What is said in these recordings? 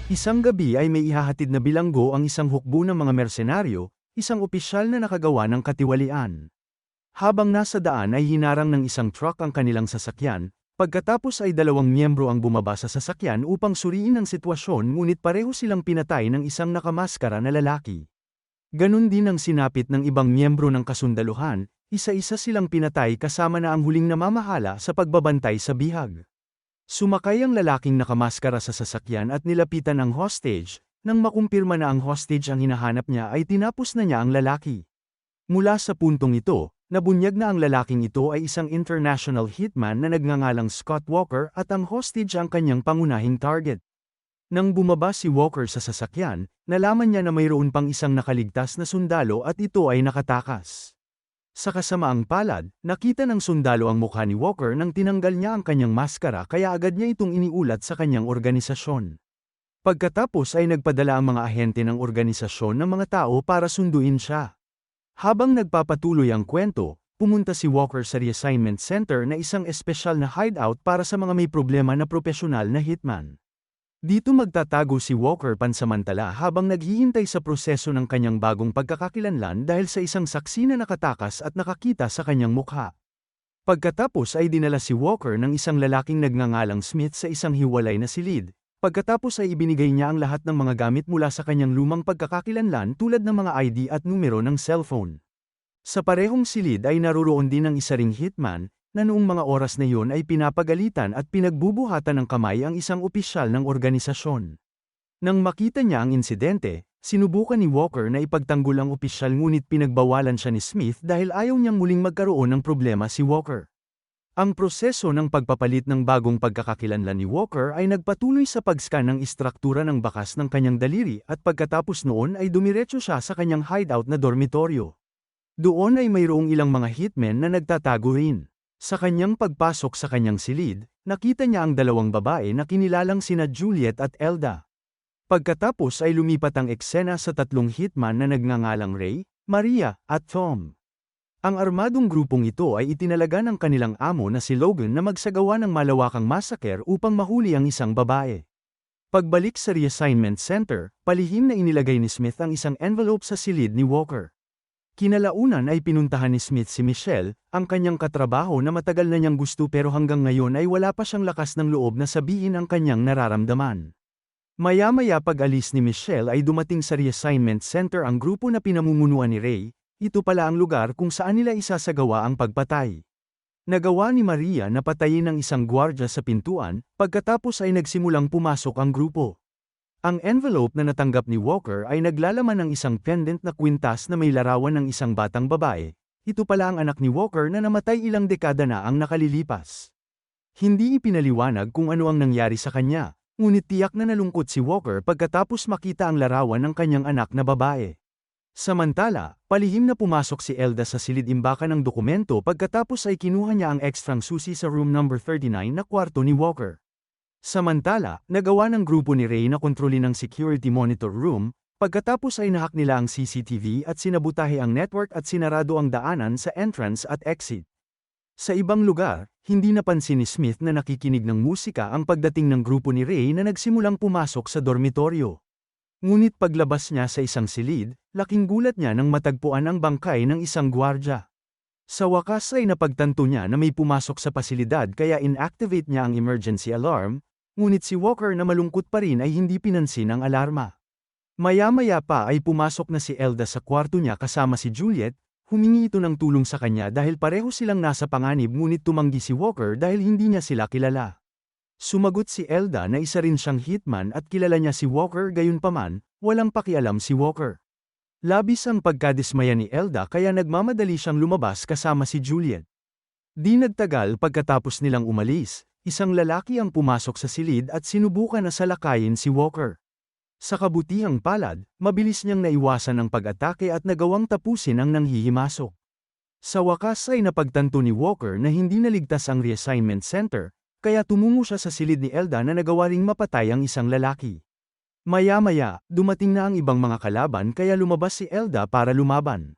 Isang gabi ay may ihahatid na bilanggo ang isang hukbo ng mga mersenaryo, isang opisyal na nakagawa ng katiwalian. Habang nasa daan ay hinarang ng isang truck ang kanilang sasakyan, pagkatapos ay dalawang miyembro ang bumaba sa sasakyan upang suriin ang sitwasyon ngunit pareho silang pinatay ng isang nakamaskara na lalaki. Ganon din ang sinapit ng ibang miyembro ng kasundaluhan, isa-isa silang pinatay kasama na ang huling namamahala sa pagbabantay sa bihag. Sumakay ang lalaking nakamaskara sa sasakyan at nilapitan ang hostage, nang makumpirma na ang hostage ang hinahanap niya ay tinapos na niya ang lalaki. Mula sa puntong ito, nabunyag na ang lalaking ito ay isang international hitman na nagngangalang Scott Walker at ang hostage ang kanyang pangunahing target. Nang bumaba si Walker sa sasakyan, nalaman niya na mayroon pang isang nakaligtas na sundalo at ito ay nakatakas. Sa kasamaang palad, nakita ng sundalo ang mukha ni Walker nang tinanggal niya ang kanyang maskara kaya agad niya itong iniulat sa kanyang organisasyon. Pagkatapos ay nagpadala ang mga ahente ng organisasyon ng mga tao para sunduin siya. Habang nagpapatuloy ang kwento, pumunta si Walker sa reassignment center na isang espesyal na hideout para sa mga may problema na propesyonal na hitman. Dito magtatago si Walker pansamantala habang naghihintay sa proseso ng kanyang bagong pagkakakilanlan dahil sa isang saksi na nakatakas at nakakita sa kanyang mukha. Pagkatapos ay dinala si Walker ng isang lalaking nagngangalang Smith sa isang hiwalay na silid, pagkatapos ay ibinigay niya ang lahat ng mga gamit mula sa kanyang lumang pagkakakilanlan tulad ng mga ID at numero ng cellphone. Sa parehong silid ay naroroon din ang isa ring hitman, na noong mga oras na iyon ay pinapagalitan at pinagbubuhatan ng kamay ang isang opisyal ng organisasyon. Nang makita niya ang insidente, sinubukan ni Walker na ipagtanggol ang opisyal ngunit pinagbawalan siya ni Smith dahil ayaw niyang muling magkaroon ng problema si Walker. Ang proseso ng pagpapalit ng bagong pagkakakilanlan ni Walker ay nagpatuloy sa pag-scan ng istruktura ng bakas ng kanyang daliri at pagkatapos noon ay dumiretso siya sa kanyang hideout na dormitoryo. Doon ay mayroong ilang mga hitmen na nagtatago rin. Sa kanyang pagpasok sa kanyang silid, nakita niya ang dalawang babae na kinilalang sina Juliet at Elda. Pagkatapos ay lumipat ang eksena sa tatlong hitman na nagngangalang Ray, Maria, at Tom. Ang armadong grupong ito ay itinalaga ng kanilang amo na si Logan na magsagawa ng malawakang massacre upang mahuli ang isang babae. Pagbalik sa reassignment center, palihim na inilagay ni Smith ang isang envelope sa silid ni Walker. Kinalaunan ay pinuntahan ni Smith si Michelle, ang kanyang katrabaho na matagal na niyang gusto pero hanggang ngayon ay wala pa siyang lakas ng loob na sabihin ang kanyang nararamdaman. Maya-maya pag-alis ni Michelle ay dumating sa reassignment center ang grupo na pinamumunuan ni Ray, ito pala ang lugar kung saan nila isasagawa ang pagpatay. Nagawa ni Maria na patayin ng isang gwardya sa pintuan, pagkatapos ay nagsimulang pumasok ang grupo. Ang envelope na natanggap ni Walker ay naglalaman ng isang pendant na kwintas na may larawan ng isang batang babae. Ito pala ang anak ni Walker na namatay ilang dekada na ang nakalilipas. Hindi ipinaliwanag kung ano ang nangyari sa kanya, ngunit tiyak na nalungkot si Walker pagkatapos makita ang larawan ng kanyang anak na babae. Samantala, palihim na pumasok si Elda sa silid-imbakan ng dokumento pagkatapos ay kinuha niya ang ekstrang susi sa room number 39 na kwarto ni Walker. Samantala, nagawa ng grupo ni Ray na kontrolin ang security monitor room, pagkatapos ay nahak nila ang CCTV at sinabutahe ang network at sinarado ang daanan sa entrance at exit. Sa ibang lugar, hindi napansin ni Smith na nakikinig ng musika ang pagdating ng grupo ni Ray na nagsimulang pumasok sa dormitoryo. Ngunit paglabas niya sa isang silid, laking gulat niya nang matagpuan ang bangkay ng isang gwardya. Sa wakas ay napagtanto niya na may pumasok sa pasilidad kaya inactivate niya ang emergency alarm, ngunit si Walker na malungkot pa rin ay hindi pinansin ang alarma. Maya-maya pa ay pumasok na si Elda sa kwarto niya kasama si Juliet, humingi ito ng tulong sa kanya dahil pareho silang nasa panganib ngunit tumanggi si Walker dahil hindi niya sila kilala. Sumagot si Elda na isa rin siyang hitman at kilala niya si Walker gayunpaman, walang pakialam si Walker. Labis ang pagkadismaya ni Elda kaya nagmamadali siyang lumabas kasama si Juliet. Di nagtagal pagkatapos nilang umalis, isang lalaki ang pumasok sa silid at sinubukan na salakayin si Walker. Sa kabutihang palad, mabilis niyang naiwasan ang pag-atake at nagawang tapusin ang nanghihimasok. Sa wakas ay napagtanto ni Walker na hindi naligtas ang reassignment center, kaya tumungo siya sa silid ni Elda na nagawa ring mapatay ang isang lalaki. Maya-maya, dumating na ang ibang mga kalaban kaya lumabas si Elda para lumaban.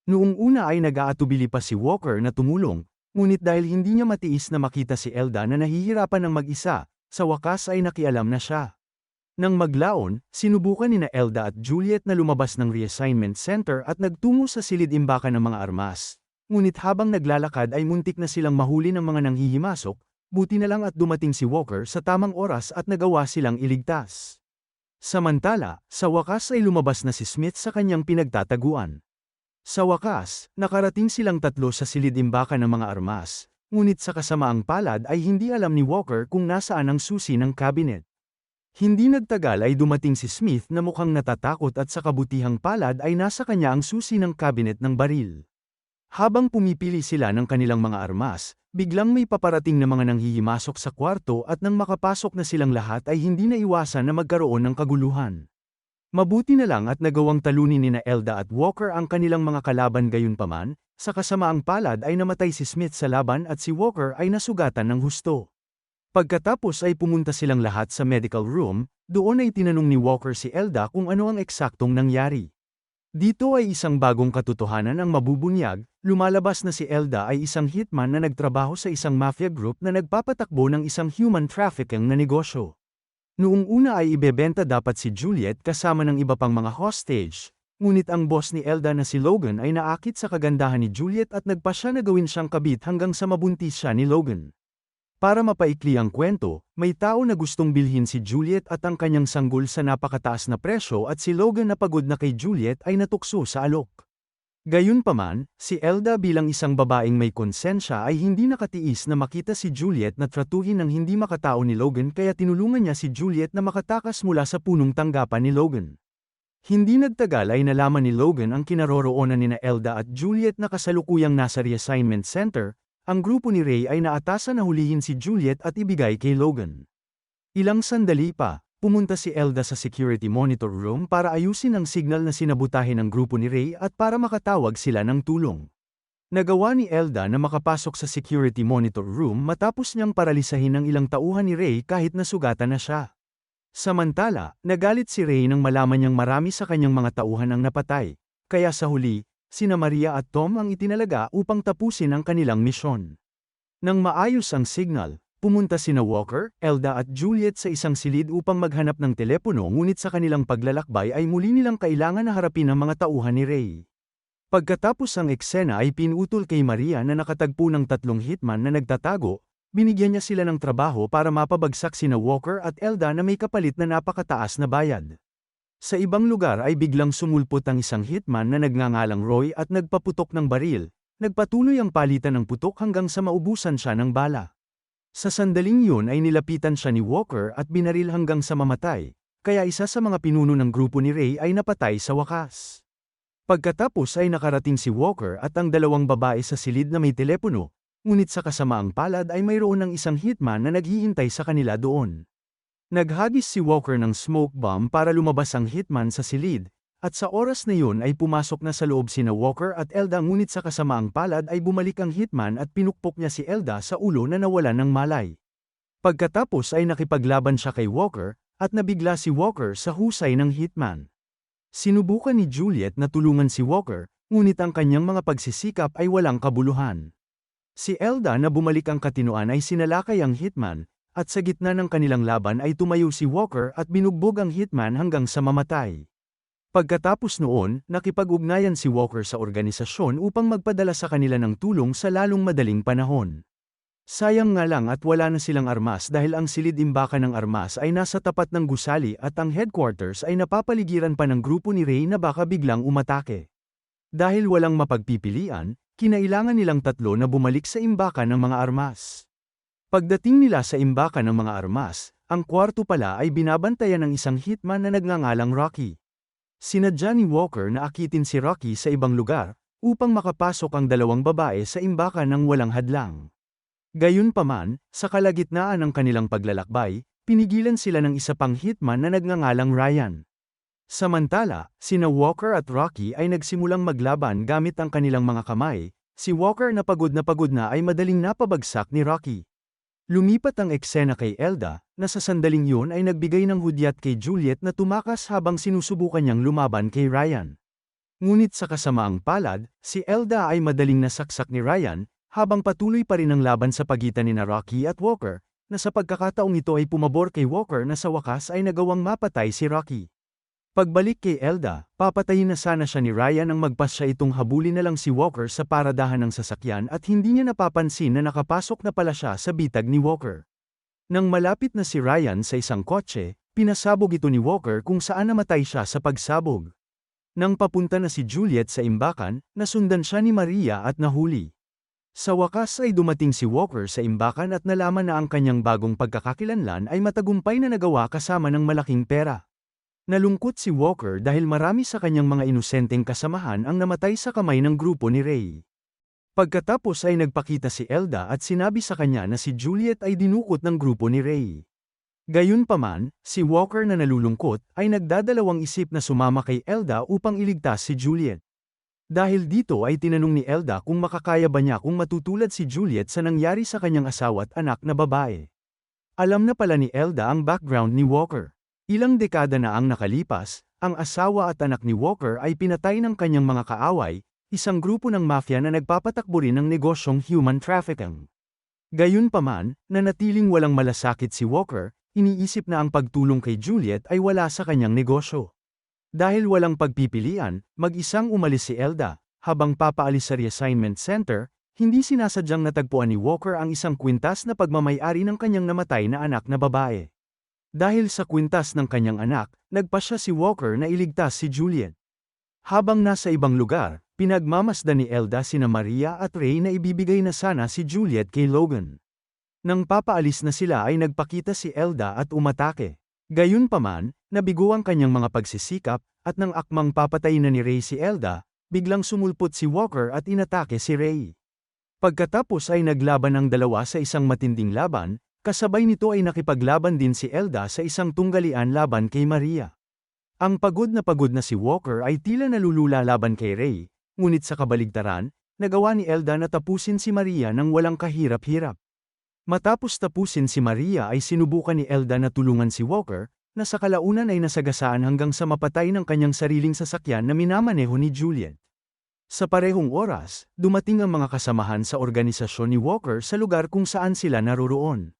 Noong una ay nag-aatubili pa si Walker na tumulong, ngunit dahil hindi niya matiis na makita si Elda na nahihirapan ng mag-isa, sa wakas ay nakialam na siya. Nang maglaon, sinubukan nina Elda at Juliet na lumabas ng reassignment center at nagtungo sa silid-imbakan ng mga armas. Ngunit habang naglalakad ay muntik na silang mahuli ng mga nanghihimasok, buti na lang at dumating si Walker sa tamang oras at nagawa silang iligtas. Samantala, sa wakas ay lumabas na si Smith sa kanyang pinagtataguan. Sa wakas, nakarating silang tatlo sa silid-imbakan ng mga armas, ngunit sa kasamaang palad ay hindi alam ni Walker kung nasaan ang susi ng cabinet. Hindi nagtagal ay dumating si Smith na mukhang natatakot at sa kabutihang palad ay nasa kanya ang susi ng cabinet ng baril. Habang pumipili sila ng kanilang mga armas, biglang may paparating na mga nanghihimasok sa kwarto at nang makapasok na silang lahat ay hindi na iwasan na magkaroon ng kaguluhan. Mabuti na lang at nagawang talunin nina Elda at Walker ang kanilang mga kalaban gayunpaman, sa kasamaang palad ay namatay si Smith sa laban at si Walker ay nasugatan ng husto. Pagkatapos ay pumunta silang lahat sa medical room, doon ay tinanong ni Walker si Elda kung ano ang eksaktong nangyari. Dito ay isang bagong katotohanan ang mabubunyag, lumalabas na si Elda ay isang hitman na nagtrabaho sa isang mafia group na nagpapatakbo ng isang human trafficking na negosyo. Noong una ay ibebenta dapat si Juliet kasama ng iba pang mga hostage, ngunit ang boss ni Elda na si Logan ay naakit sa kagandahan ni Juliet at nagpasya na gawin siyang kabit hanggang sa mabuntis siya ni Logan. Para mapaikli ang kwento, may tao na gustong bilhin si Juliet at ang kanyang sanggol sa napakataas na presyo at si Logan na pagod na kay Juliet ay natukso sa alok. Gayunpaman, si Elda bilang isang babaeng may konsensya ay hindi nakatiis na makita si Juliet na tratuhin ng hindi makatao ni Logan kaya tinulungan niya si Juliet na makatakas mula sa punong tanggapan ni Logan. Hindi nagtagal ay nalaman ni Logan ang kinaroroonan nina Elda at Juliet na kasalukuyang nasa reassignment center. Ang grupo ni Ray ay naatasan na hulihin si Juliet at ibigay kay Logan. Ilang sandali pa, pumunta si Elda sa security monitor room para ayusin ang signal na sinabutahin ng grupo ni Ray at para makatawag sila ng tulong. Nagawa ni Elda na makapasok sa security monitor room matapos niyang paralisahin ang ilang tauhan ni Ray kahit nasugatan na siya. Samantala, nagalit si Ray nang malaman niyang marami sa kanyang mga tauhan ang napatay, kaya sa huli, sina Maria at Tom ang itinalaga upang tapusin ang kanilang misyon. Nang maayos ang signal, pumunta sina Walker, Elda at Juliet sa isang silid upang maghanap ng telepono ngunit sa kanilang paglalakbay ay muli nilang kailangan na harapin ang mga tauhan ni Ray. Pagkatapos ang eksena ay pinutol kay Maria na nakatagpo ng tatlong hitman na nagtatago, binigyan niya sila ng trabaho para mapabagsak sina Walker at Elda na may kapalit na napakataas na bayad. Sa ibang lugar ay biglang sumulpot ang isang hitman na nagngangalang Roy at nagpaputok ng baril, nagpatuloy ang palitan ng putok hanggang sa maubusan siya ng bala. Sa sandaling yun ay nilapitan siya ni Walker at binaril hanggang sa mamatay, kaya isa sa mga pinuno ng grupo ni Ray ay napatay sa wakas. Pagkatapos ay nakarating si Walker at ang dalawang babae sa silid na may telepono, ngunit sa kasamaang palad ay mayroon ng isang hitman na naghihintay sa kanila doon. Naghagis si Walker ng smoke bomb para lumabas ang hitman sa silid, at sa oras na yun ay pumasok na sa loob sina Walker at Elda ngunit sa kasamaang palad ay bumalik ang hitman at pinukpok niya si Elda sa ulo na nawalan ng malay. Pagkatapos ay nakipaglaban siya kay Walker, at nabigla si Walker sa husay ng hitman. Sinubukan ni Juliet na tulungan si Walker, ngunit ang kanyang mga pagsisikap ay walang kabuluhan. Si Elda na bumalik ang katinoan ay sinalakay ang hitman, at sa gitna ng kanilang laban ay tumayo si Walker at binugbog ang hitman hanggang sa mamatay. Pagkatapos noon, nakipag-ugnayan si Walker sa organisasyon upang magpadala sa kanila ng tulong sa lalong madaling panahon. Sayang nga lang at wala na silang armas dahil ang silid-imbakan ng armas ay nasa tapat ng gusali at ang headquarters ay napapaligiran pa ng grupo ni Ray na baka biglang umatake. Dahil walang mapagpipilian, kinailangan nilang tatlo na bumalik sa imbakan ng mga armas. Pagdating nila sa imbakan ng mga armas, ang kwarto pala ay binabantayan ng isang hitman na nagngangalang Rocky. Sinadya ni Walker na akitin si Rocky sa ibang lugar, upang makapasok ang dalawang babae sa imbakan ng walang hadlang. Gayunpaman, sa kalagitnaan ng kanilang paglalakbay, pinigilan sila ng isa pang hitman na nagngangalang Ryan. Samantala, sina Walker at Rocky ay nagsimulang maglaban gamit ang kanilang mga kamay, si Walker na pagod na ay madaling napabagsak ni Rocky. Lumipat ang eksena kay Elda, na sa sandaling yun ay nagbigay ng hudyat kay Juliet na tumakas habang sinusubukan niyang lumaban kay Ryan. Ngunit sa kasamaang palad, si Elda ay madaling nasaksak ni Ryan, habang patuloy pa rin ang laban sa pagitan nina Rocky at Walker, na sa pagkakataong ito ay pumabor kay Walker na sa wakas ay nagawang mapatay si Rocky. Pagbalik kay Elda, papatayin na sana siya ni Ryan nang magpasya itong habulin na lang si Walker sa paradahan ng sasakyan at hindi niya napapansin na nakapasok na pala siya sa bitag ni Walker. Nang malapit na si Ryan sa isang kotse, pinasabog ito ni Walker kung saan namatay siya sa pagsabog. Nang papunta na si Juliet sa imbakan, nasundan siya ni Maria at nahuli. Sa wakas ay dumating si Walker sa imbakan at nalaman na ang kanyang bagong pagkakakilanlan ay matagumpay na nagawa kasama ng malaking pera. Nalungkot si Walker dahil marami sa kanyang mga inosenteng kasamahan ang namatay sa kamay ng grupo ni Ray. Pagkatapos ay nagpakita si Elda at sinabi sa kanya na si Juliet ay dinukot ng grupo ni Ray. Gayunpaman, si Walker na nalulungkot ay nagdadalawang isip na sumama kay Elda upang iligtas si Juliet. Dahil dito ay tinanong ni Elda kung makakaya ba niya kung matutulad si Juliet sa nangyari sa kanyang asawa at anak na babae. Alam na pala ni Elda ang background ni Walker. Ilang dekada na ang nakalipas, ang asawa at anak ni Walker ay pinatay ng kanyang mga kaaway, isang grupo ng mafia na nagpapatakbo rin ng negosyong human trafficking. Gayunpaman, nanatiling walang malasakit si Walker, iniisip na ang pagtulong kay Juliet ay wala sa kanyang negosyo. Dahil walang pagpipilian, mag-isang umalis si Elda, habang papaalis sa reassignment center, hindi sinasadyang natagpuan ni Walker ang isang kwintas na pagmamay-ari ng kanyang namatay na anak na babae. Dahil sa kwintas ng kanyang anak, nagpasya si Walker na iligtas si Juliet. Habang nasa ibang lugar, pinagmamasdan ni Elda sina Maria at Ray na ibibigay na sana si Juliet kay Logan. Nang papaalis na sila ay nagpakita si Elda at umatake. Gayunpaman, nabigo ang kanyang mga pagsisikap, at nang akmang papatayin na ni Ray si Elda, biglang sumulpot si Walker at inatake si Ray. Pagkatapos ay naglaban ang dalawa sa isang matinding laban, kasabay nito ay nakipaglaban din si Elda sa isang tunggalian laban kay Maria. Ang pagod na si Walker ay tila nalulula laban kay Ray, ngunit sa kabaligtaran, nagawa ni Elda na tapusin si Maria nang walang kahirap-hirap. Matapos tapusin si Maria ay sinubukan ni Elda na tulungan si Walker, na sa kalaunan ay nasagasaan hanggang sa mapatay ng kanyang sariling sasakyan na minamaneho ni Juliet. Sa parehong oras, dumating ang mga kasamahan sa organisasyon ni Walker sa lugar kung saan sila naroroon.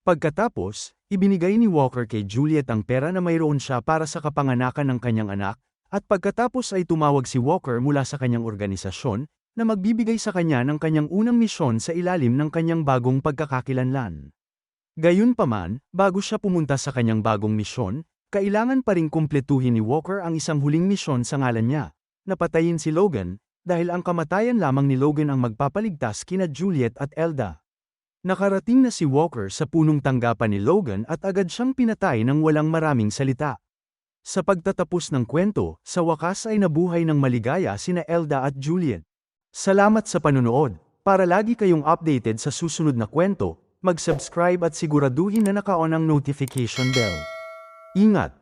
Pagkatapos, ibinigay ni Walker kay Juliet ang pera na mayroon siya para sa kapanganakan ng kanyang anak, at pagkatapos ay tumawag si Walker mula sa kanyang organisasyon, na magbibigay sa kanya ng kanyang unang misyon sa ilalim ng kanyang bagong pagkakakilanlan. Gayunpaman, bago siya pumunta sa kanyang bagong misyon, kailangan pa ring kumpletuhin ni Walker ang isang huling misyon sa ngalan niya, na patayin si Logan, dahil ang kamatayan lamang ni Logan ang magpapaligtas kina Juliet at Elda. Nakarating na si Walker sa punong tanggapan ni Logan at agad siyang pinatay ng walang maraming salita. Sa pagtatapos ng kwento, sa wakas ay nabuhay ng maligaya sina Elda at Juliet. Salamat sa panunood. Para lagi kayong updated sa susunod na kwento, mag-subscribe at siguraduhin na naka-on ang notification bell. Ingat!